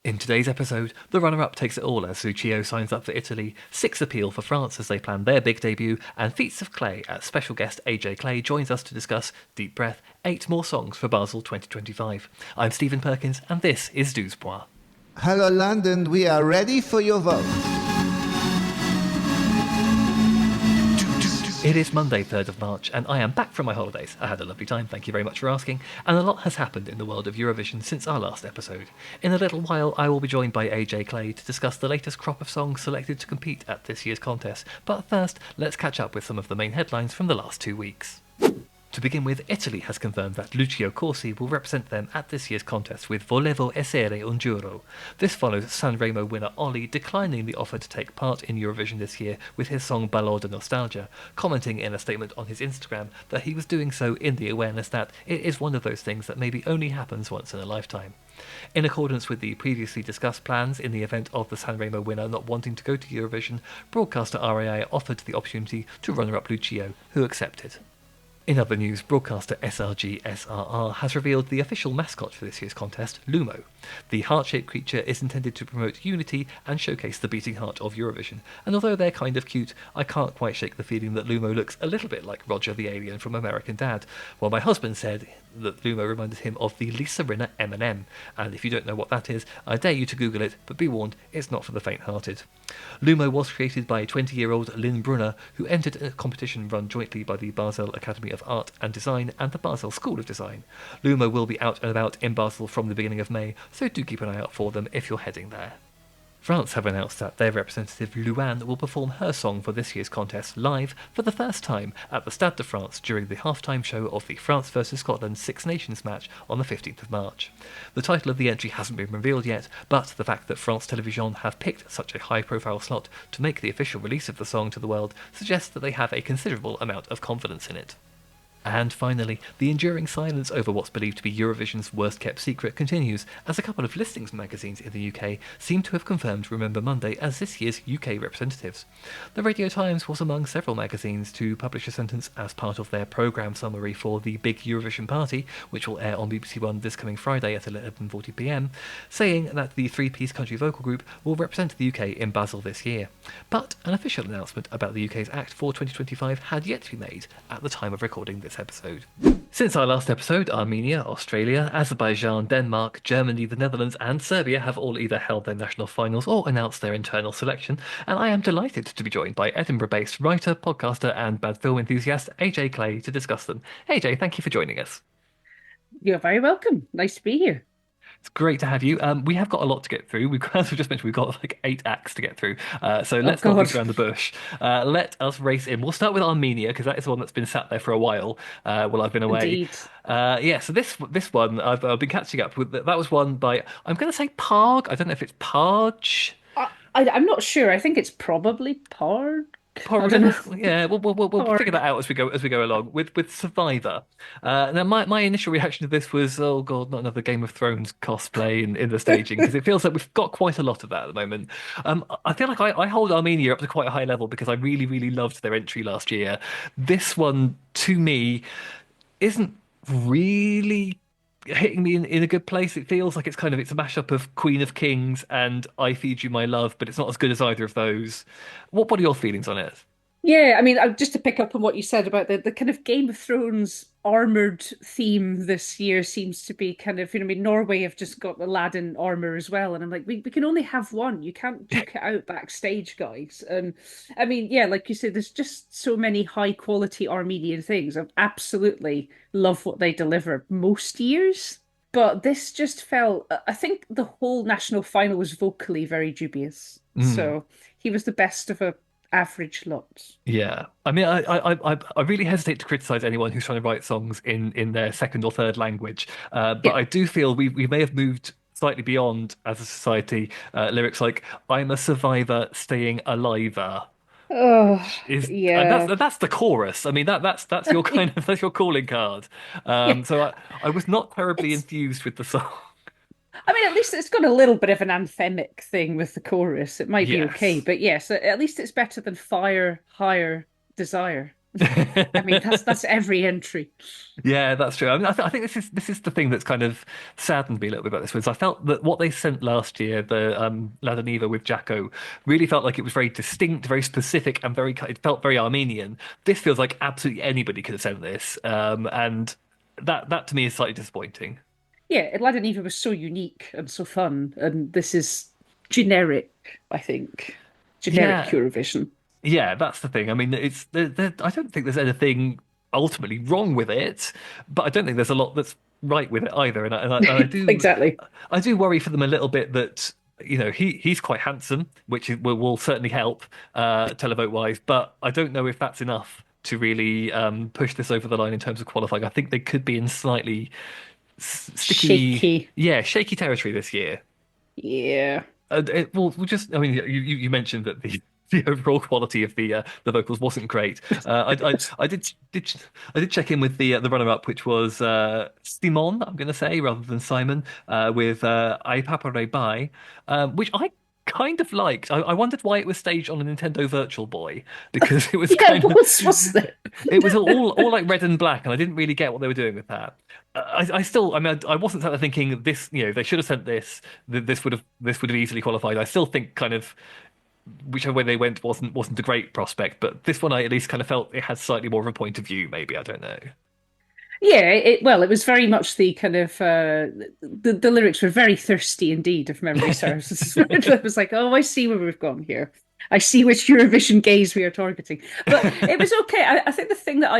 In today's episode, the runner-up takes it all as Lucio signs up for Italy, Six appeal for France as they plan their big debut, and Feats of Clay as special guest AJ Clay joins us to discuss, deep breath, 8 more songs for Basel 2025. I'm Stephen Perkins, and this is Douze. Hello London, we are ready for your vote. It is Monday, 3rd of March, and I am back from my holidays. I had a lovely time, thank you very much for asking, and a lot has happened in the world of Eurovision since our last episode. In a little while, I will be joined by AJ Clay to discuss the latest crop of songs selected to compete at this year's contest, but first, let's catch up with some of the main headlines from the last 2 weeks. To begin with, Italy has confirmed that Lucio Corsi will represent them at this year's contest with Volevo essere un giuro. This follows Sanremo winner Olli declining the offer to take part in Eurovision this year with his song Ballo de Nostalgia, commenting in a statement on his Instagram that he was doing so in the awareness that it is one of those things that maybe only happens once in a lifetime. In accordance with the previously discussed plans in the event of the Sanremo winner not wanting to go to Eurovision, broadcaster RAI offered the opportunity to runner-up Lucio, who accepted. In other news, broadcaster SRG SRR has revealed the official mascot for this year's contest, Lumo. The heart-shaped creature is intended to promote unity and showcase the beating heart of Eurovision, and although they're kind of cute, I can't quite shake the feeling that Lumo looks a little bit like Roger the alien from American Dad, while my husband said that Lumo reminded him of the Lisa Rinna M&M, and if you don't know what that is, I dare you to Google it, but be warned, it's not for the faint-hearted. Lumo was created by 20-year-old Lynn Brunner, who entered a competition run jointly by the Basel Academy of Art and Design and the Basel School of Design. Lumo will be out and about in Basel from the beginning of May, so do keep an eye out for them if you're heading there. France have announced that their representative Luan will perform her song for this year's contest live for the first time at the Stade de France during the halftime show of the France vs Scotland Six Nations match on the 15th of March. The title of the entry hasn't been revealed yet, but the fact that France Television have picked such a high-profile slot to make the official release of the song to the world suggests that they have a considerable amount of confidence in it. And finally, the enduring silence over what's believed to be Eurovision's worst-kept secret continues, as a couple of listings magazines in the UK seem to have confirmed Remember Monday as this year's UK representatives. The Radio Times was among several magazines to publish a sentence as part of their programme summary for the Big Eurovision Party, which will air on BBC One this coming Friday at 11:40pm, saying that the three-piece country vocal group will represent the UK in Basel this year. But an official announcement about the UK's act for 2025 had yet to be made at the time of recording this episode. Since our last episode, Armenia, Australia, Azerbaijan, Denmark, Germany, the Netherlands and Serbia have all either held their national finals or announced their internal selection, and I am delighted to be joined by Edinburgh-based writer, podcaster and bad film enthusiast AJ Clay to discuss them. AJ, thank you for joining us. You're very welcome. Nice to be here. It's great to have you. We have got a lot to get through. As we just mentioned, we've got like 8 acts to get through. So let's not beat around the bush. Let us race in. We'll start with Armenia because that is the one that's been sat there for a while while I've been away. Indeed. So this one I've been catching up with. That was one by, I'm going to say Parg. I don't know if it's Parge. I'm not sure. I think it's probably Parg. Parg. I don't know. Yeah, we'll figure that out as we go along with Survivor. Now my initial reaction to this was, oh god, not another Game of Thrones cosplay in the staging, because it feels like we've got quite a lot of that at the moment. I feel like I hold Armenia up to quite a high level because I really really loved their entry last year. This one to me isn't really hitting me in a good place. It feels like it's a mashup of Queen of Kings and I Feed You My Love, but it's not as good as either of those. What are your feelings on it? Yeah, I mean, just to pick up on what you said about the kind of Game of Thrones armored theme this year seems to be kind of, I mean, Norway have just got Aladdin armor as well. And I'm like, we can only have one. You can't duke it out backstage, guys. And I mean, yeah, like you said, there's just so many high quality Armenian things. I absolutely love what they deliver most years. But this just felt, I think the whole national final was vocally very dubious. So he was the best of a average lot. Yeah, I mean, I really hesitate to criticize anyone who's trying to write songs in their second or third language, but Yeah. I do feel we may have moved slightly beyond as a society. Lyrics like "I'm a survivor, staying aliver" Oh, is, and yeah. that's the chorus. I mean, that's your that's your calling card. Yeah. So I was not terribly It's enthused with the song. I mean, at least it's got a little bit of an anthemic thing with the chorus. It might be okay, Yes. but yes, at least it's better than Fire, Higher, Desire. I mean, that's every entry. Yeah, that's true. I mean, I think this is the thing that's kind of saddened me a little bit about this was I felt that what they sent last year, the La Daniva with Jacko, really felt like it was very distinct, very specific, and it felt very Armenian. This feels like absolutely anybody could have sent this, and that to me is slightly disappointing. Yeah, Aladdin Eva was so unique and so fun, and this is generic, I think. Generic Yeah, Eurovision. yeah, that's the thing. I mean, I don't think there's anything ultimately wrong with it, but I don't think there's a lot that's right with it either. And Exactly. I do worry for them a little bit that he's quite handsome, will certainly help televote wise, but I don't know if that's enough to really push this over the line in terms of qualifying. I think they could be in slightly sticky, Shaky. yeah, shaky territory this year. Yeah. We'll just. I mean, you mentioned that the the overall quality of the vocals wasn't great. I did check in with the runner up, which was Simon. I'm going to say rather than Simon, with Ai Papare Bai, which I kind of liked. I wondered why it was staged on a Nintendo Virtual Boy because it was Yeah, it kind of was, wasn't it? it was all like red and black, and I didn't really get what they were doing with that. I still, I mean, I wasn't sat there thinking this, they should have sent this. This would have easily qualified. I still think kind of whichever way they went wasn't a great prospect, but this one I at least kind of felt it had slightly more of a point of view. Maybe I don't know. Yeah, well, it was very much the kind of the lyrics were very thirsty indeed, if memory serves. It was like, oh, I see where we've gone here. I see which Eurovision gays we are targeting. But it was okay. I think the thing that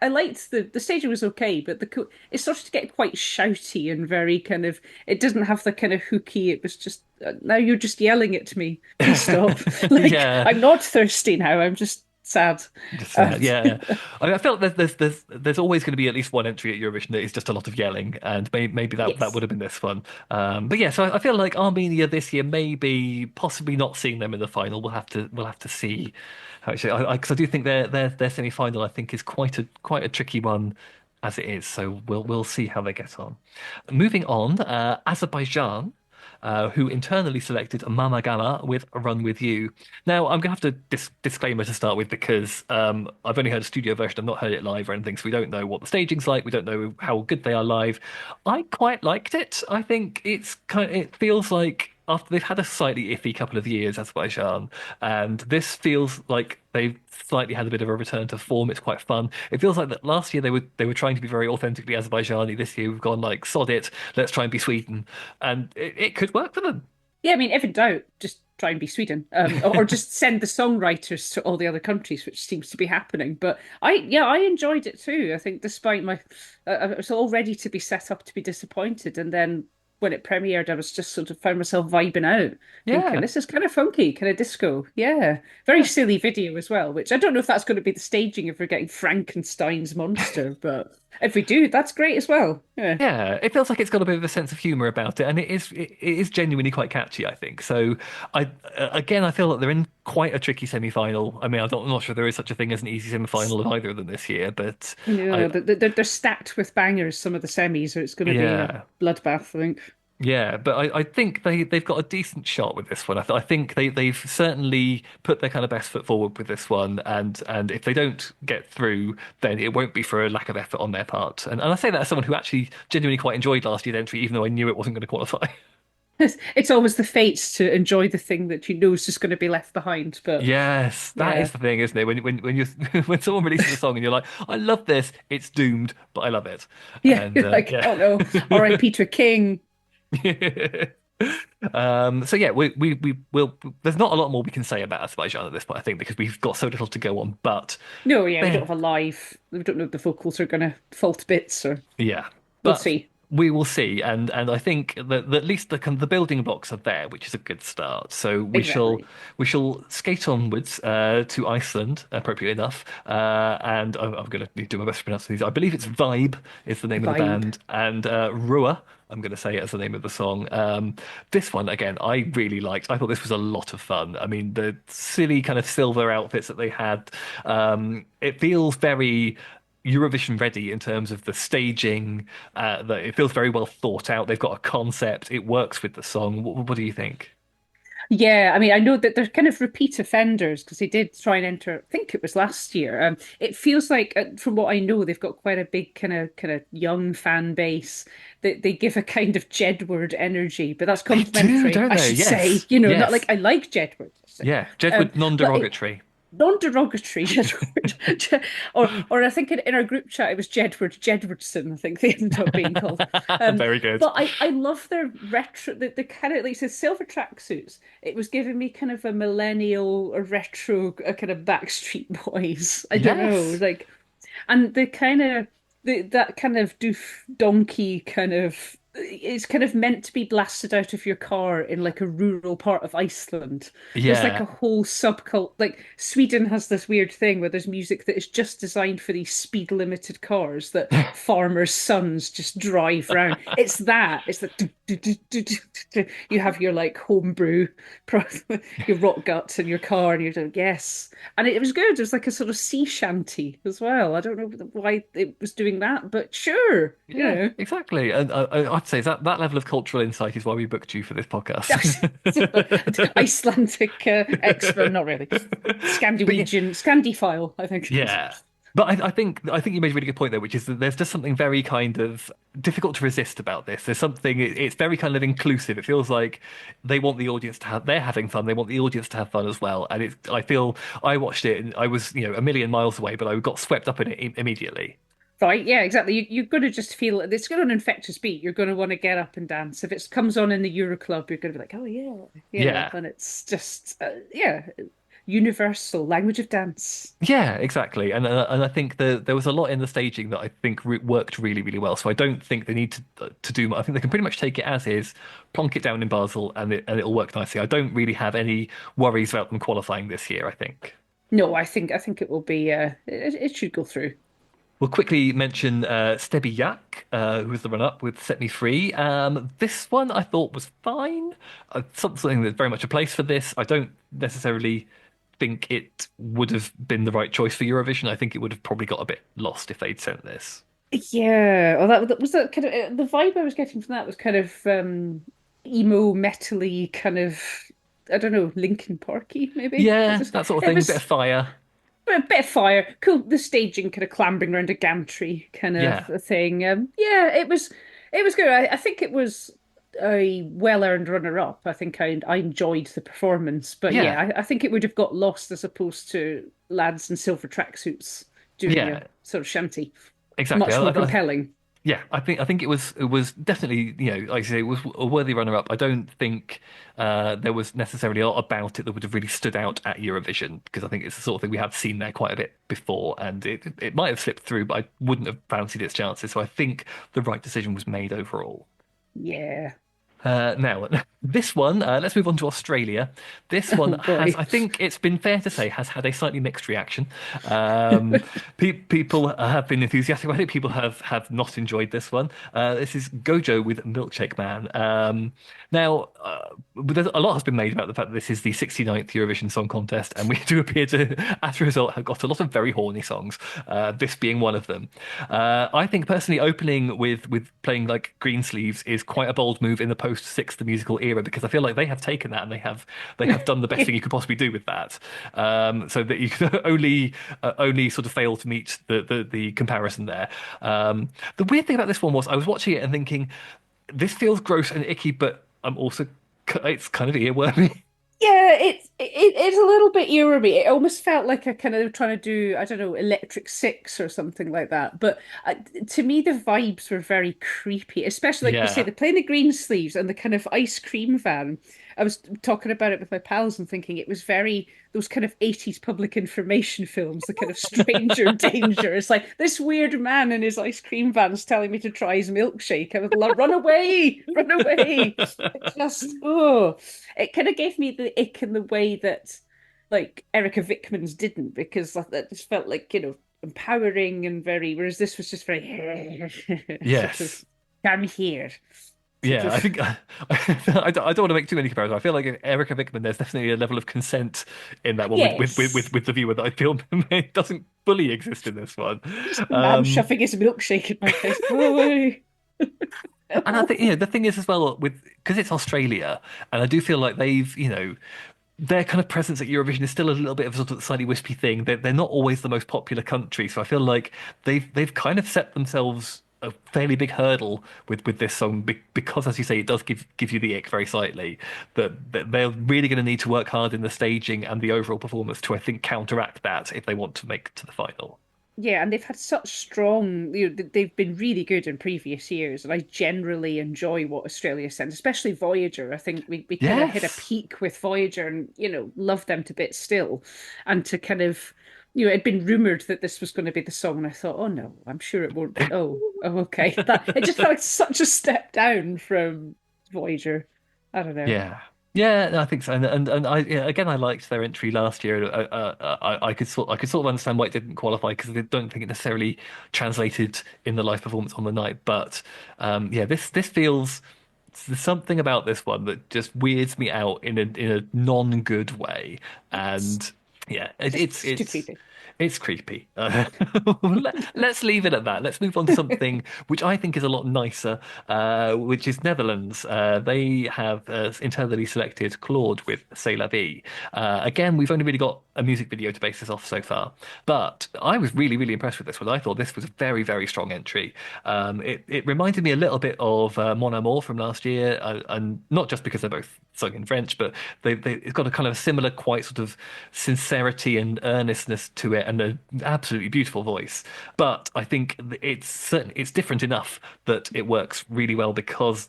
I liked the staging was okay, but it started to get quite shouty and very kind of it doesn't have the kind of hooky. It was just now you're just yelling at me. Please stop. Like Yeah, I'm not thirsty now. I'm just sad. just Um, yeah. I mean, I felt there's always going to be at least one entry at Eurovision that is just a lot of yelling, and maybe that yes. would have been this one. But yeah, so I feel like Armenia this year maybe possibly not seeing them in the final. We'll have to see how it because I do think their semi final I think is quite a tricky one as it is. So we'll see how they get on. Moving on, Azerbaijan. Who internally selected Mama Gama with Run With You. Now, I'm going to have to disclaimer to start with because I've only heard a studio version. I've not heard it live or anything, so we don't know what the staging's like. We don't know how good they are live. I quite liked it. I think it feels like after they've had a slightly iffy couple of years, Azerbaijan, and this feels like they've slightly had a bit of a return to form. It's quite fun. It feels like that last year they were trying to be very authentically Azerbaijani. This year we've gone like sod it, let's try and be Sweden, and it could work for them. Yeah, I mean, if in doubt, just try and be Sweden, or just send the songwriters to all the other countries, which seems to be happening. But I enjoyed it too. I think despite I was all ready to be set up to be disappointed, and then when it premiered, I was just sort of found myself vibing out, thinking Yeah. this is kind of funky, kind of disco. Yeah, very silly video as well. Which I don't know if that's going to be the staging if we're getting Frankenstein's monster, but if we do, that's great as well. Yeah. Yeah, it feels like it's got a bit of a sense of humor about it, and it is genuinely quite catchy, I think. So, again, I feel like they're in quite a tricky semi-final. I mean, I'm not sure there is such a thing as an easy semi-final of either of them this year, but Yeah, I they're stacked with bangers, some of the semis, so it's going to be a yeah. bloodbath, I think. Yeah, but I think they've got a decent shot with this one. I think they've certainly put their kind of best foot forward with this one, and if they don't get through, then it won't be for a lack of effort on their part. And I say that as someone who actually genuinely quite enjoyed last year's entry, even though I knew it wasn't going to qualify. It's always the fates to enjoy the thing that you know is just going to be left behind. But Yes, that yeah, is the thing, isn't it? When you when someone releases a song and you're like, I love this, it's doomed, but I love it, yeah, and you're like, yeah. oh no, all right, Peter King. So yeah, we will. There's not a lot more we can say about Azerbaijan at this point, I think, because we've got so little to go on. But No, yeah, we don't there, have a live. We don't know if the vocals are going to fall to bits, or yeah, we'll but see. we will see, and I think that at least the building blocks are there, which is a good start. So Exactly. we shall skate onwards to Iceland, appropriately enough, and I'm going to do my best to pronounce these. I believe it's Vibe is the name of the Vibe. band, and Rua. I'm going to say it as the name of the song. This one, again, I really liked. I thought this was a lot of fun. I mean, the silly kind of silver outfits that they had, it feels very Eurovision ready in terms of the staging. That it feels very well thought out. They've got a concept. It works with the song. What do you think? Yeah, I mean, I know that they're kind of repeat offenders because they did try and enter. I think it was last year. It feels like, from what I know, they've got quite a big kind of young fan base. They give a kind of Jedward energy, but that's They do, complimentary, don't I they? should say. Yes, Not yes, like I like Jedward, yeah. um, Jedward but it, non-derogatory. non-derogatory Jedward, or I think in our group chat it was Jedwardson. I think they ended up being called. Um, Very good. but I love their retro, the kind of like the silver tracksuits. It was giving me kind of a millennial, a retro, a kind of Backstreet Boys. I don't know, Yes. like, and the kind of that kind of doof donkey kind of it's kind of meant to be blasted out of your car in like a rural part of Iceland. There's like Yeah. a whole subcult. Like Sweden has this weird thing where there's music that is just designed for these speed limited cars that farmers' sons just drive around. It's that. It's the you have your like homebrew, your rock guts in your car, and you're like, yes. And it was good. It was like a sort of sea shanty as well. I don't know why it was doing that, but sure, Yeah, exactly. And I'd say that level of cultural insight is why we booked you for this podcast. Icelandic expert, not really. But yeah, Scandinavian, Scandifile, I think. yeah. But I think you made a really good point there, which is that there's just something very kind of difficult to resist about this. There's something it's very kind of inclusive. It feels like they want the audience to have they're having fun. They want the audience to have fun as well. And I feel I watched it and I was a million miles away, but I got swept up in it immediately. Right, yeah, exactly. You're going to just feel it's got an infectious beat. You're going to want to get up and dance. If it comes on in the Euro Club, you're going to be like, oh yeah, Yeah. and it's just yeah, universal language of dance. Yeah, exactly, and I think there was a lot in the staging that I think worked really really well. So I don't think they need to do. I think they can pretty much take it as is, plonk it down in Basel, and it'll work nicely. I don't really have any worries about them qualifying this year. I think No, I think it will be. It should go through. we'll quickly mention Stebby Yak, who was the run-up with Set Me Free. This one I thought was fine. Something that's very much a place for this. I don't necessarily think it would have been the right choice for Eurovision. I think it would have probably got a bit lost if they'd sent this. Yeah, well, that was that kind of the vibe I was getting from that was kind of emo metally kind of I don't know Linkin Parky maybe. Yeah, that sort of It thing. Bit of was fire. a bit of fire, cool. The staging kind of clambering around a gantry kind of Yeah, a thing. Yeah, it was good. I think it was a well-earned runner-up. I think I enjoyed the performance, but yeah, yeah, I think it would have got lost as opposed to lads in silver tracksuits doing a yeah. sort of shanty. Exactly. Much more compelling. Yeah, I think it was definitely like I say it was a worthy runner-up. I don't think there was necessarily a lot about it that would have really stood out at Eurovision because I think it's the sort of thing we have seen there quite a bit before, and it might have slipped through, but I wouldn't have fancied its chances. So I think the right decision was made overall. Yeah. Now, this one, let's move on to Australia. This one Oh has, boy. I think it's been fair to say, has had a slightly mixed reaction. Um, people have been enthusiastic about it. People have not enjoyed this one. This is Gojo with Milkshake Man. Now, a lot has been made about the fact that this is the 69th Eurovision Song Contest, and we do appear to, as a result, have got a lot of very horny songs. This being one of them. I think personally, opening with playing like Greensleeves is quite a bold move in the post Six the musical era because I feel like they have taken that and they have done the best thing you could possibly do with that. So that you can only sort of fail to meet the comparison there. The weird thing about this one was I was watching it and thinking this feels gross and icky, but I'm also it's kind of earwormy. Yeah, it's a little bit eerie. It almost felt like a kind of trying to do, I don't know, Electric Six or something like that. But to me, the vibes were very creepy, especially like you say, Yeah. they're playing the green sleeves and the kind of ice cream van. I was talking about it with my pals and thinking it was very those kind of 80s public information films, the kind of stranger danger. It's like this weird man in his ice cream van's telling me to try his milkshake. I was like, run away, run away. It just, oh, it kind of gave me the ick in the way that like Erica Vickman's didn't, because that just felt like, empowering and very, whereas this was just very sort of, Yes. I'm here. Sort Yeah, I of, think I don't want to make too many comparisons. I feel like Erica Vickman, there's definitely a level of consent in that one yes. with the viewer that I feel doesn't fully exist in this one. Just a man Um, shoving his milkshake in my face. Go away. And I think, the thing is as well with because it's Australia, and I do feel like they've, their kind of presence at Eurovision is still a little bit of a sort of slightly wispy thing. They're not always the most popular country, so I feel like they've kind of set themselves a fairly big hurdle with this song because, as you say, it does give you the ick very slightly. That they're really going to need to work hard in the staging and the overall performance to, I think, counteract that if they want to make it to the final. Yeah, and they've had such strong, they've been really good in previous years, and I generally enjoy what Australia sends, especially Voyager. I think we kind of hit a Yes. peak with Voyager and, love them to bits still. And to kind of, it'd been rumored that this was going to be the song, and I thought, oh no, I'm sure it won't be. Oh, okay. It just felt like such a step down from Voyager. I don't know. Yeah, yeah, no, I think so. And I again, I liked their entry last year. I could sort of understand why it didn't qualify because I don't think it necessarily translated in the live performance on the night. But yeah, this feels there's something about this one that just weirds me out in a non-good way. It's And yeah, just too creepy. it's creepy. Let's leave it at that. Let's move on to something which I think is a lot nicer, which is Netherlands. They have internally selected Claude with C'est la vie. Again, we've only really got a music video to base this off so far, but I was really, really impressed with this one. I thought this was a very, very strong entry. It reminded me a little bit of Mon Amour from last year, and not just because they're both sung in French, but it's got a kind of similar, quite sort of sincerity and earnestness to it, and an absolutely beautiful voice. But I think it's different enough that it works really well because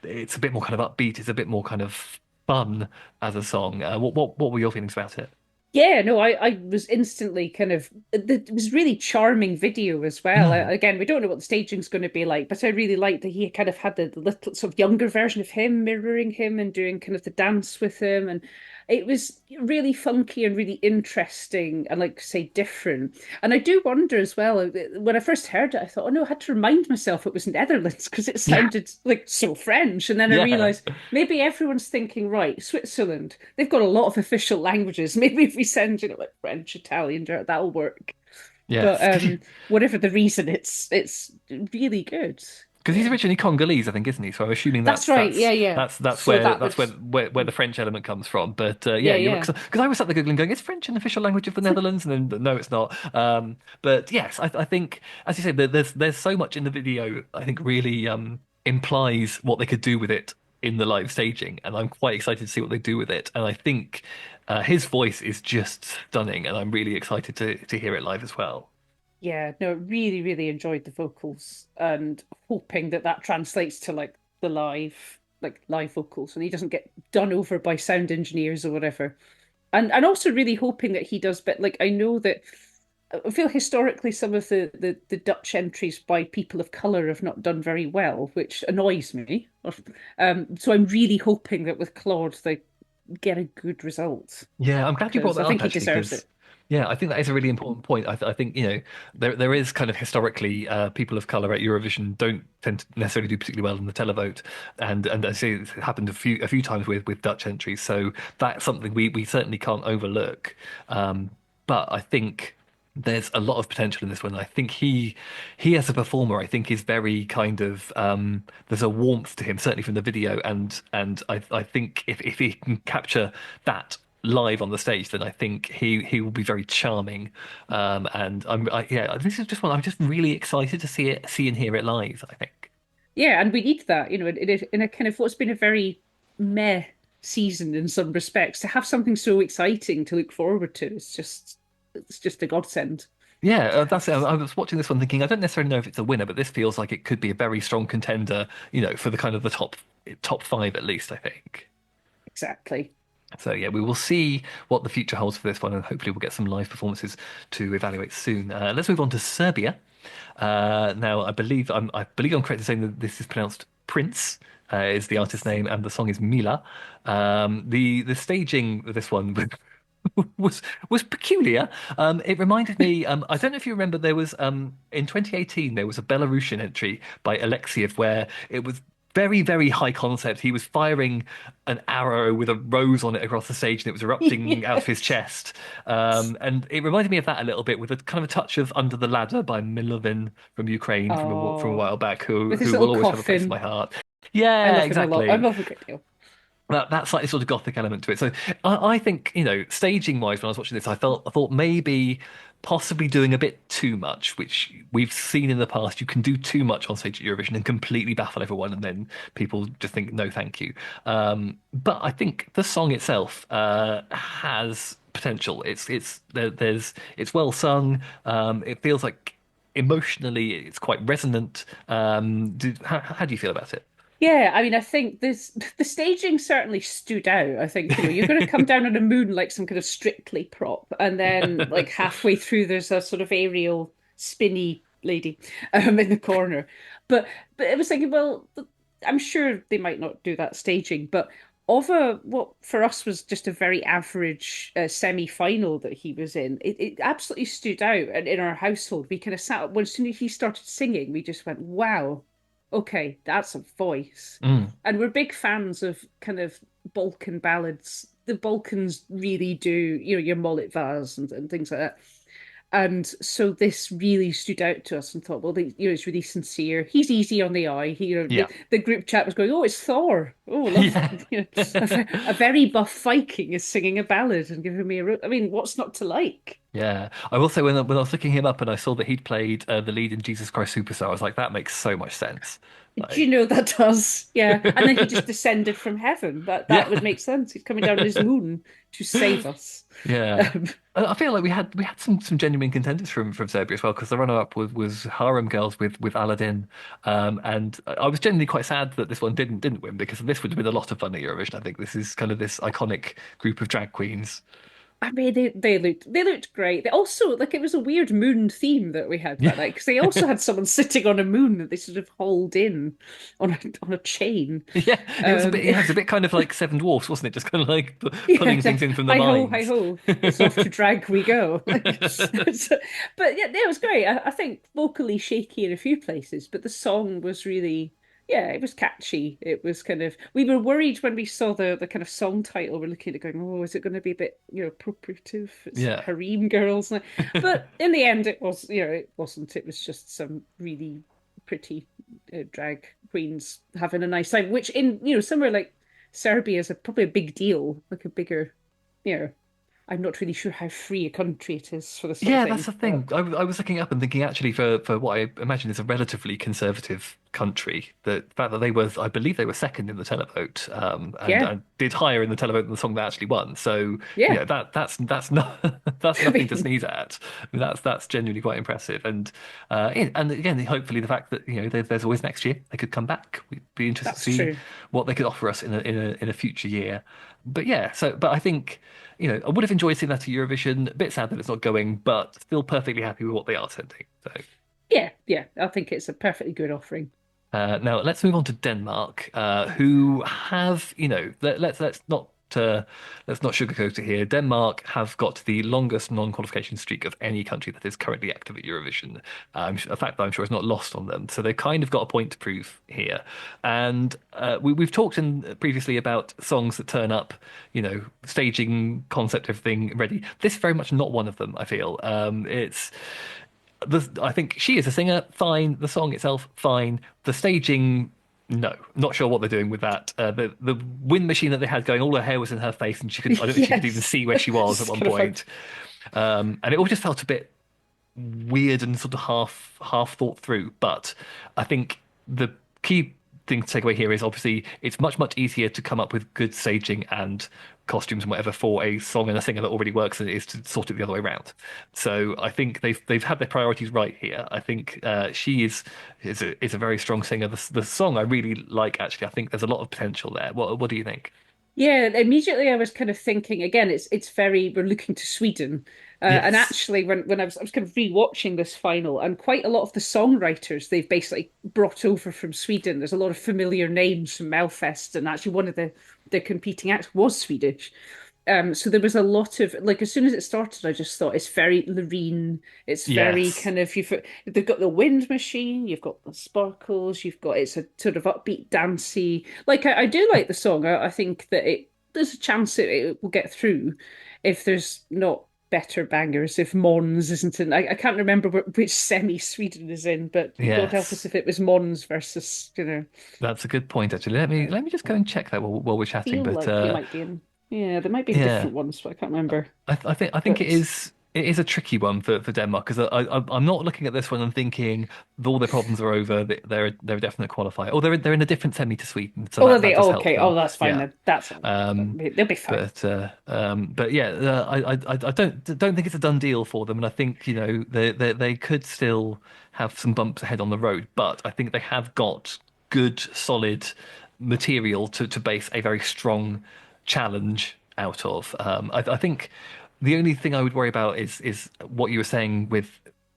it's a bit more kind of upbeat, it's a bit more kind of fun as a song. What were your feelings about it? Yeah, no, I was instantly kind of it was really charming video as well. Mm. Again, we don't know what the staging's going to be like, but I really liked that he kind of had the little sort of younger version of him mirroring him and doing kind of the dance with him, and it was really funky and really interesting and like say different. And I do wonder as well when I first heard it, I thought, oh no, I had to remind myself it was Netherlands because it Yeah, sounded like so French, and then I yeah, realized maybe everyone's thinking, right, Switzerland, they've got a lot of official languages. Maybe if we send, like French, Italian, that'll work. But yes. whatever the reason, it's really good. Because he's Yeah. originally Congolese, I think, isn't he? So I'm assuming That's that's right. that's Yeah, yeah. that's that's So where that that's would, where the French element comes from. But yeah, yeah, you yeah. because I was sat there googling, going, "Is French an official language of the Netherlands?" And then no, it's not. But yes, I think, as you said, there's so much in the video. I think really implies what they could do with it in the live staging, and I'm quite excited to see what they do with it. And I think his voice is just stunning, and I'm really excited to hear it live as well. Yeah, no, really, really enjoyed the vocals and hoping that that translates to like the live vocals and he doesn't get done over by sound engineers or whatever. And also really hoping that he does, but like I know that I feel historically some of the Dutch entries by people of color have not done very well, which annoys me. So I'm really hoping that with Claude they get a good result Yeah, I'm glad you brought because I that up think he actually, deserves because it. yeah, I think that is a really important point. I think there is kind of historically people of color at Eurovision don't tend to necessarily do particularly well in the televote, and I see it's happened a few times with Dutch entries. So that's something we certainly can't overlook. Um, but I think there's a lot of potential in this one. I think he as a performer, I think is very kind of there's a warmth to him, certainly from the video, and I think if he can capture that live on the stage, then I think he will be very charming. And yeah, this is just one I'm just really excited to see and hear it live, I think. Yeah, and we need that, in a kind of what's been a very meh season in some respects, to have something so exciting to look forward to. It's just a godsend. Yeah, that's it. I was watching this one thinking I don't necessarily know if it's a winner, but this feels like it could be a very strong contender, for the kind of the top five at least, I think. Exactly. So yeah, we will see what the future holds for this one, and hopefully we'll get some live performances to evaluate soon. Let's move on to Serbia. Now, I believe I'm correct in saying that this is pronounced Prince. Is the artist name, and the song is Mila. The staging of this one was was peculiar. It reminded me. I don't know if you remember. There was in 2018 there was a Belarusian entry by Alexiev where it was very, very high concept. He was firing an arrow with a rose on it across the stage, and it was erupting out of his Yes. chest. And it reminded me of that a little bit, with a kind of a touch of "Under the Ladder" by Milovin from Ukraine from a Oh, while back, with his who little will always have a place in my coffin. heart. I Yeah, love him a lot. I exactly. love him a great deal. That slightly sort of gothic element to it. So I think, staging wise, when I was watching this, I thought maybe possibly doing a bit too much, which we've seen in the past. You can do too much on stage at Eurovision and completely baffle everyone, and then people just think no, thank you. But I think the song itself has potential. It's well sung. It feels like emotionally it's quite resonant. How do you feel about Yeah, I mean, I think this the staging certainly stood out. I think, you're going to come down on a moon like some kind of Strictly prop, and then like it? halfway through there's a sort of aerial spinny lady in the corner. But I was thinking, well, I'm sure they might not do that staging, but of a what for us was just a very average semi-final that he was in, it absolutely stood out. And in our household, we kind of sat up when as soon as he started singing, we just went, wow. Okay, that's a voice. Mm. And we're big fans of kind of Balkan ballads. The Balkans really do, your Mollet Vaz and things like that. And so this really stood out to us and thought, well, it's really sincere. He's easy on the eye. Yeah. The group chat was going, oh, it's Thor. Oh, love, Yeah. a very buff Viking is singing a ballad and giving me I mean, what's not to like? Yeah. I will say when I was looking him up and I saw that he'd played the lead in Jesus Christ Superstar, I was like, that makes so much sense. Do you Like, know that does? Yeah. And then he just descended from heaven. That would yeah. make sense. He's coming down on his moon to save us. Yeah. Um, I feel like we had some genuine contenders from Serbia as well, because the runner-up was Harem Girls with Aladdin, and I was genuinely quite sad that this one didn't win, because this would have been a lot of fun at Eurovision. I think this is kind of this iconic group of drag queens. I mean, they looked great. They also like it was a weird moon theme that we had that Yeah. night because they also had someone sitting on a moon that they sort of hauled in on a chain. Yeah, it was a bit. Um, Yeah, it was a bit kind of like Seven Dwarfs, wasn't it? Just kind of like Yeah, pulling things in from the hi mines. ho, it's off to drag we go. But yeah, it was great. I think vocally shaky in a few places, but the song was really, yeah, it was catchy. It was kind of, we were worried when we saw the kind of song title. We're looking at it going, oh, is it going to be a bit, appropriative? It's Yeah. harem girls. But in the end, it was, it wasn't. It was just some really pretty drag queens having a nice time, which in, somewhere like Serbia is probably a big deal, like a bigger, you know, I'm not really sure how free a country it is for this sort of Yeah, that's thing. the thing. I was looking up and thinking, actually, for what I imagine is a relatively conservative country, the fact that I believe they were second in the televote, Yeah, and did higher in the televote than the song that actually won. So, yeah. that's not that's I nothing to mean, sneeze at. I mean, that's genuinely quite impressive. And again, hopefully, the fact that there's always next year they could come back. We'd be interested to that's see true. what they could offer us in a future year. But yeah, but I think. I would have enjoyed seeing that at Eurovision. A bit sad that it's not going, but still perfectly happy with what they are sending. So Yeah, yeah. I think it's a perfectly good offering. now let's move on to Denmark, who have, let's not sugarcoat it here. Denmark have got the longest non-qualification streak of any country that is currently active at Eurovision. A fact that I'm sure is not lost on them. So they've kind of got a point to prove here. And we've talked previously about songs that turn up, staging, concept, everything ready. This is very much not one of them, I feel. I think she is a singer, fine. The song itself, fine. The staging, no, not sure what they're doing with that. The wind machine that they had going, all her hair was in her face, and I don't think she could even Yes. see where she was at It's one kind of fun. point. And it all just felt a bit weird and sort of half thought through. But I think the key thing to take away here is obviously it's much easier to come up with good staging and costumes and whatever for a song and a singer that already works than it is to sort it the other way around. So I think they've had their priorities right here. I think she is a very strong singer. The song I really like, actually. I think there's a lot of potential there. What do you think? Yeah, immediately I was kind of thinking again, it's very we're looking to Sweden. And Yes. actually when I was kind of rewatching this final and quite a lot of the songwriters they've basically brought over from Sweden. There's a lot of familiar names from Melfest and actually one of the competing acts was Swedish. So there was a lot of like as soon as it started, I just thought it's very Loreen. It's very Yes. kind of they've got the wind machine, you've got the sparkles, you've got it's a sort of upbeat, dancey. Like I do like the song. I think that there's a chance it will get through if there's not better bangers. If Mons isn't in, I can't remember which semi Sweden is in, but God help us Yes. if it was Mons versus That's a good point, actually. Let me just go and check that while we're chatting. feel But like they might be in. Yeah, there might be yeah, different ones, but I can't remember. I think But it is a tricky one for Denmark because I'm not looking at this one and thinking all their problems are over. They're a definite qualifier. Oh, they're in a different semi to Sweden, so oh, are that they? does Oh, help okay. Oh, them. that's fine Yeah. then. That's Um, they'll be fine. but yeah, I don't think it's a done deal for them, and I think they could still have some bumps ahead on the road, but I think they have got good solid material to base a very strong challenge out of. I think the only thing I would worry about is what you were saying with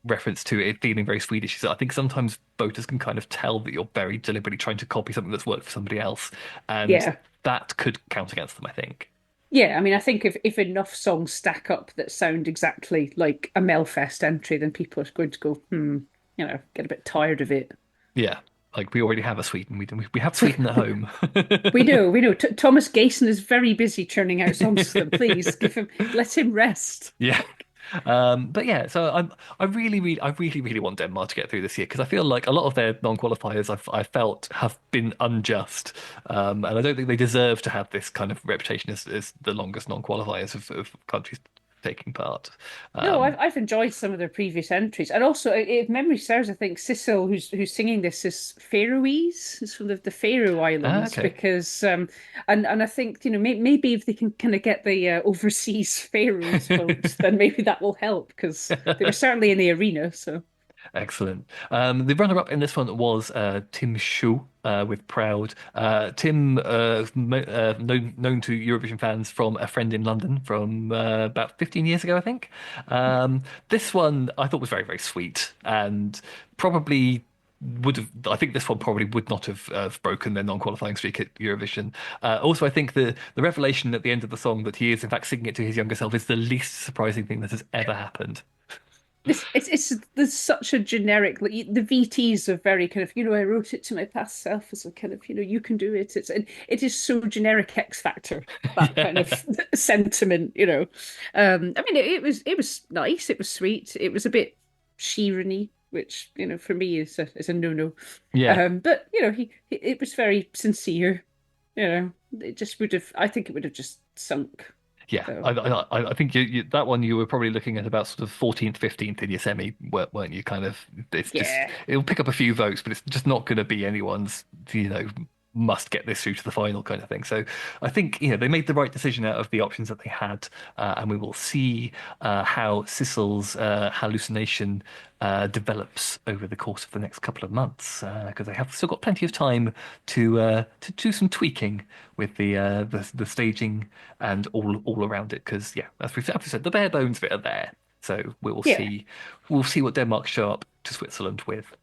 reference to it feeling very Swedish. Is that I think sometimes voters can kind of tell that you're very deliberately trying to copy something that's worked for somebody else, and Yeah. that could count against them, I think. Yeah, I mean, I think if enough songs stack up that sound exactly like a Melfest entry, then people are going to go, get a bit tired of it. Yeah, like we already have a Sweden. We have Sweden at home. We know. Thomas Gayson is very busy churning out songs for them. Please let him rest. Yeah. But yeah, so I really want Denmark to get through this year because I feel like a lot of their non-qualifiers I felt have been unjust, and I don't think they deserve to have this kind of reputation as the longest non-qualifiers of countries taking part. No, Um, I've enjoyed some of their previous entries, and also if memory serves, I think Sissel, who's singing this, is Faroese. It's from the Faroe Islands okay. because and I think maybe if they can kind of get the overseas Faroes votes, then maybe that will help because they were certainly in the arena. So Excellent. The runner-up in this one was Tim Schuh with Proud. Tim, known to Eurovision fans from a friend in London from about 15 years ago, I think. This one I thought was very, very sweet and probably would have. I think this one probably would not have broken their non-qualifying streak at Eurovision. Also, I think the revelation at the end of the song that he is in fact singing it to his younger self is the least surprising thing that has ever happened. it's there's such a generic like the VTs are very kind of I wrote it to my past self as a kind of you can do it. It is so generic X Factor that kind of Yeah. sentiment. I mean it was nice, it was sweet, it was a bit Sheeran-y, which for me is a no-no. Yeah. But it was very sincere. It just would have I think it would have just sunk. Yeah, So I think that one you were probably looking at about sort of 14th, 15th in your semi, weren't you? Kind of, it's just yeah. it'll pick up a few votes, but it's just not going to be anyone's, must get this through to the final kind of thing. So I think they made the right decision out of the options that they had, and we will see how Sissel's hallucination develops over the course of the next couple of months, because they have still got plenty of time to do some tweaking with the staging and all around it. Because yeah, as we said, the bare bones of it are there. So Yeah. we'll see what Denmark show up to Switzerland with.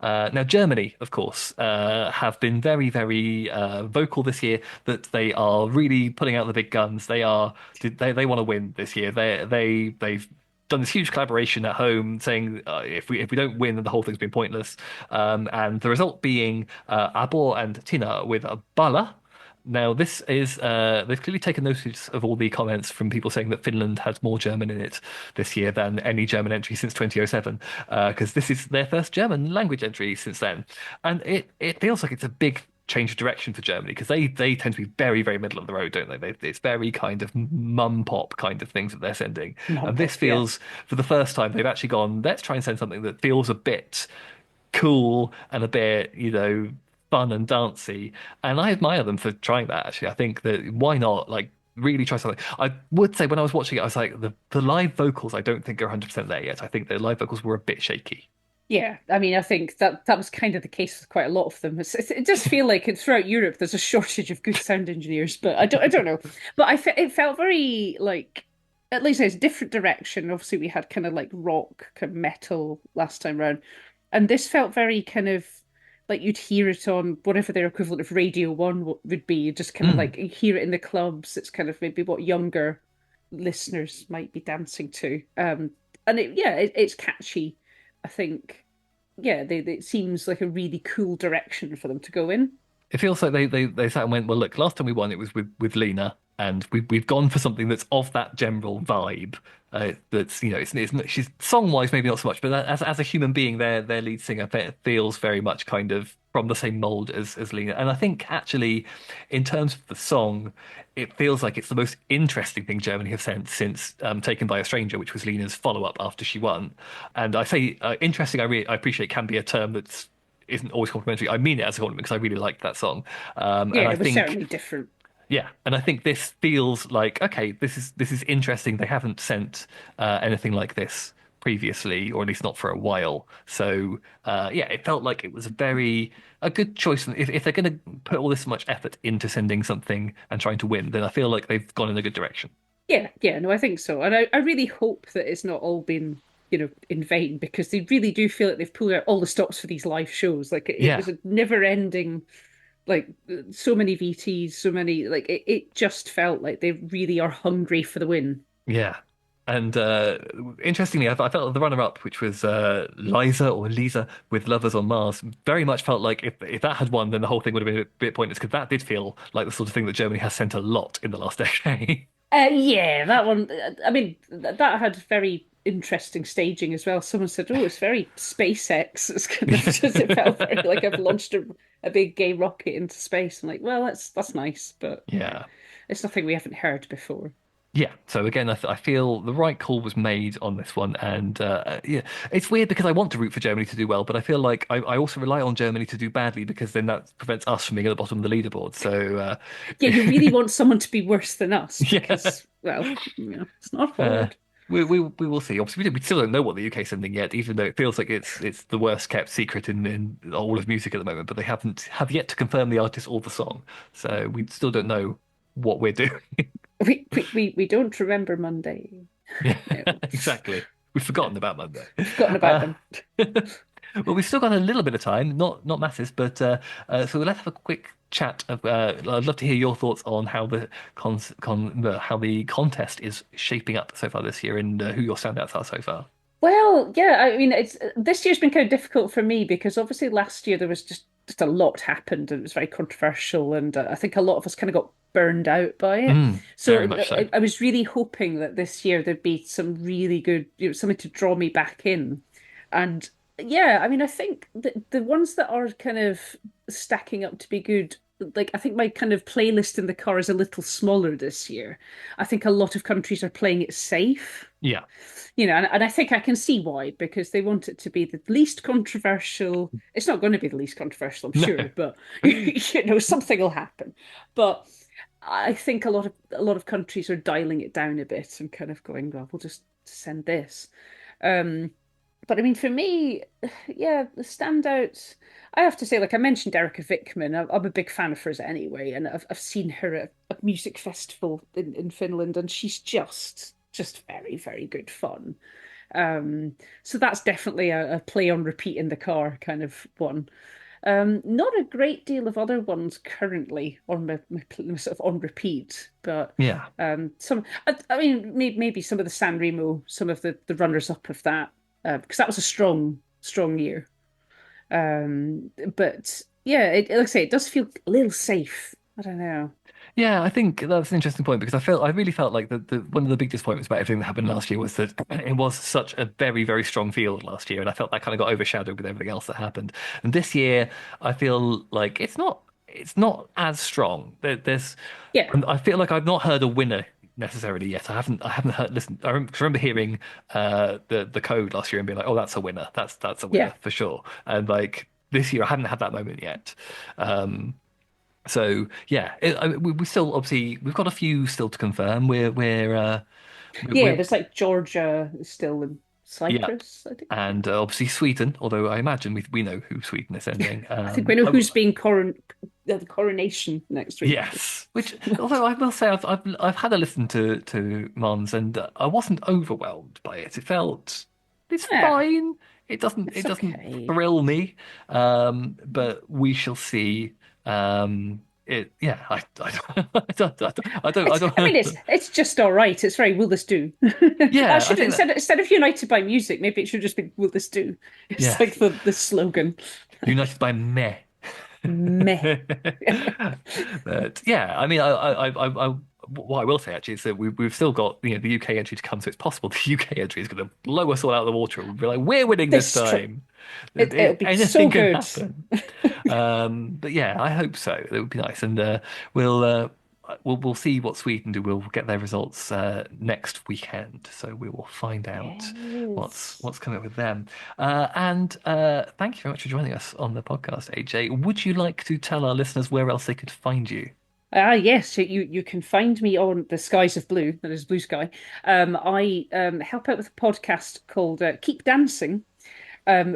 Now, Germany, of course, have been very, very vocal this year that they are really putting out the big guns. They want to win this year. They've done this huge collaboration at home, saying if we don't win, then the whole thing's been pointless. And the result being Abor and Tina with a Bala. Now, this is they've clearly taken notice of all the comments from people saying that Finland had more German in it this year than any German entry since 2007, because this is their first German language entry since then, and it feels like it's a big change of direction for Germany because they tend to be very, very middle of the road, don't they? It's very kind of mum pop kind of things that they're sending, and this Mumble, yeah. feels for the first time they've actually gone, let's try and send something that feels a bit cool and a bit, fun and dancey. And I admire them for trying that, actually. I think that why not, like, really try something. I would say when I was watching it, I was like, the live vocals, I don't think are 100% there yet. I think the live vocals were a bit shaky. Yeah, I mean, I think that was kind of the case with quite a lot of them. It does feel like throughout Europe there's a shortage of good sound engineers, but I don't know. But it felt very like at least it's a different direction. Obviously, we had kind of like rock, kind of metal last time round, and this felt very kind of like you'd hear it on whatever their equivalent of Radio One would be. You just kind of Mm. like you hear it in the clubs. It's kind of maybe what younger listeners might be dancing to. And it's catchy. I think, yeah, it seems like a really cool direction for them to go in. It feels like they sat and went, well, look, last time we won it was with Lena, and we've gone for something that's of that general vibe. That's she's song wise maybe not so much, but as a human being, their lead singer feels very much kind of from the same mold as Lena. And I think actually, in terms of the song, it feels like it's the most interesting thing Germany have sent since Taken by a Stranger, which was Lena's follow up after she won. And I say interesting. I appreciate can be a term that's isn't always complimentary. I mean it as a compliment because I really liked that song. And Yeah, I it was think, certainly different. yeah, and I think this feels like okay, this is interesting. They haven't sent anything like this previously, or at least not for a while. So yeah, it felt like it was a good choice. If they're going to put all this much effort into sending something and trying to win, then I feel like they've gone in a good direction. Yeah, yeah, no, I think so. And I really hope that it's not all been, in vain because they really do feel like they've pulled out all the stops for these live shows. Like it Yeah, was a never ending, like so many VTs, so many, like it just felt like they really are hungry for the win. yeah. And interestingly, I felt the runner-up, which was Liza or Lisa with Lovers on Mars, very much felt like if that had won, then the whole thing would have been a bit pointless because that did feel like the sort of thing that Germany has sent a lot in the last decade. Yeah, that one. I mean, that had very interesting staging as well. Someone said, "Oh, it's very SpaceX." It's kind of just it felt very like I've launched a big gay rocket into space. I'm like, well, that's nice, but Yeah. it's nothing we haven't heard before. Yeah, so again, I feel the right call was made on this one, and yeah, it's weird because I want to root for Germany to do well, but I feel like I also rely on Germany to do badly because then that prevents us from being at the bottom of the leaderboard. So Yeah, you really want someone to be worse than us yeah, because, well, it's not uh, hard. we will see. Obviously, we still don't know what the UK is sending yet, even though it feels like it's the worst kept secret in all of music at the moment. But they have yet to confirm the artist or the song, so we still don't know what we're doing. We don't remember Monday. Yeah, No, exactly. We've forgotten about Monday. forgotten about Uh, them. well, we've still got a little bit of time, not masses, but so let's have a quick chat. I'd love to hear your thoughts on how how the contest is shaping up so far this year and who your standouts are so far. Well, yeah, I mean, it's this year's been kind of difficult for me because obviously last year there was just a lot happened and it was very controversial, and I think a lot of us kind of got burned out by it. So Very much so. I was really hoping that this year there'd be some really good, something to draw me back in, and yeah, I mean, I think the ones that are kind of stacking up to be good. Like I think my kind of playlist in the car is a little smaller this year. I think a lot of countries are playing it safe, Yeah. and I think I can see why, because they want it to be the least controversial. It's not going to be the least controversial, I'm No. sure, but something will happen. But I think a lot of countries are dialing it down a bit and kind of going, well, we'll just send this. Um, but I mean, for me, yeah, the standouts. I have to say, like I mentioned, Erica Vickman. I'm a big fan of hers anyway, and I've seen her at a music festival in Finland, and she's just very, very good fun. So that's definitely a play on repeat in the car kind of one. Not a great deal of other ones currently on my sort of on repeat, but Yeah. some. I mean, maybe some of the San Remo, some of the runners up of that, because that was a strong year. But yeah, like I say, it does feel a little safe. I don't know. Yeah, I think that's an interesting point because I really felt like the one of the big disappointments about everything that happened last year was that it was such a very, very strong field last year, and I felt that kind of got overshadowed with everything else that happened. And this year, I feel like it's not as strong. There's, Yeah, I feel like I've not heard a winner necessarily yet. I haven't heard. Listen, I remember hearing the code last year and being like, oh, that's a winner. That's a winner yeah. for sure. And like this year, I hadn't had that moment yet. So yeah, we still obviously we've got a few still to confirm. Yeah, We're there's like Georgia still in yeah, Cyprus, I think. and obviously Sweden. Although I imagine we know who Sweden is sending. I think we know who's being the coronation next week. Yes, which although I will say I've had a listen to Mons and I wasn't overwhelmed by it. It felt it's Yeah, fine. It doesn't okay. thrill me, but we shall see. Yeah, I I mean, don't. it's just all right. It's very will this do? I Yeah, I should think that. instead of united by music, maybe it should just be will this do? It's like Yes, the slogan. united by meh. Meh. But yeah, I mean, what I will say actually is that we've still got the UK entry to come, so it's possible the UK entry is going to blow us all out of the water. We'll be like, we're winning this This is true. time. It'll be so Anything can good. happen. But yeah, I hope so. It would be nice, and we'll. We'll see what Sweden do. We'll get their results next weekend, so we will find out Yes. what's coming up with them. And thank you very much for joining us on the podcast, AJ. Would you like to tell our listeners where else they could find you? Yes, so you can find me on the Skies of Blue, that is Blue Sky. I help out with a podcast called Keep Dancing,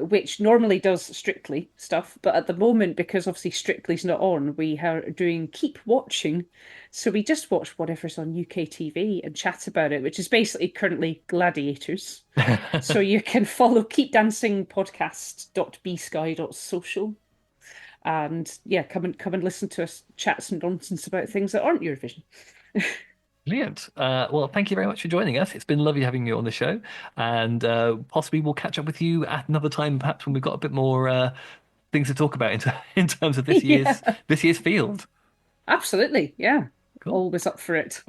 which normally does Strictly stuff, but at the moment, because obviously Strictly's not on, we are doing Keep Watching. So we just watch whatever's on UK TV and chat about it, which is basically currently Gladiators. So you can follow Keep Dancing podcast.bsky.social. And yeah, come and listen to us chat some nonsense about things that aren't Eurovision. Brilliant. Well, thank you very much for joining us. It's been lovely having you on the show, and possibly we'll catch up with you at another time, perhaps when we've got a bit more things to talk about in terms of Yeah, this year's field. absolutely. Yeah, Cool. always up for it.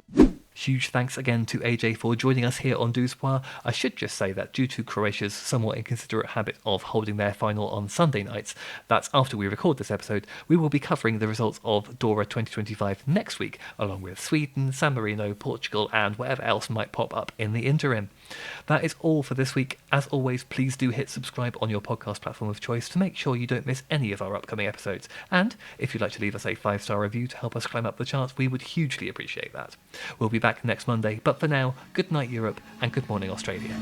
Huge thanks again to AJ for joining us here on Douze. I should just say that due to Croatia's somewhat inconsiderate habit of holding their final on Sunday nights, that's after we record this episode, we will be covering the results of Dora 2025 next week, along with Sweden, San Marino, Portugal, and whatever else might pop up in the interim. That is all for this week. As always, please do hit subscribe on your podcast platform of choice to make sure you don't miss any of our upcoming episodes. And if you'd like to leave us a 5-star review to help us climb up the charts, we would hugely appreciate that. We'll be back next Monday, but for now, good night Europe and good morning Australia.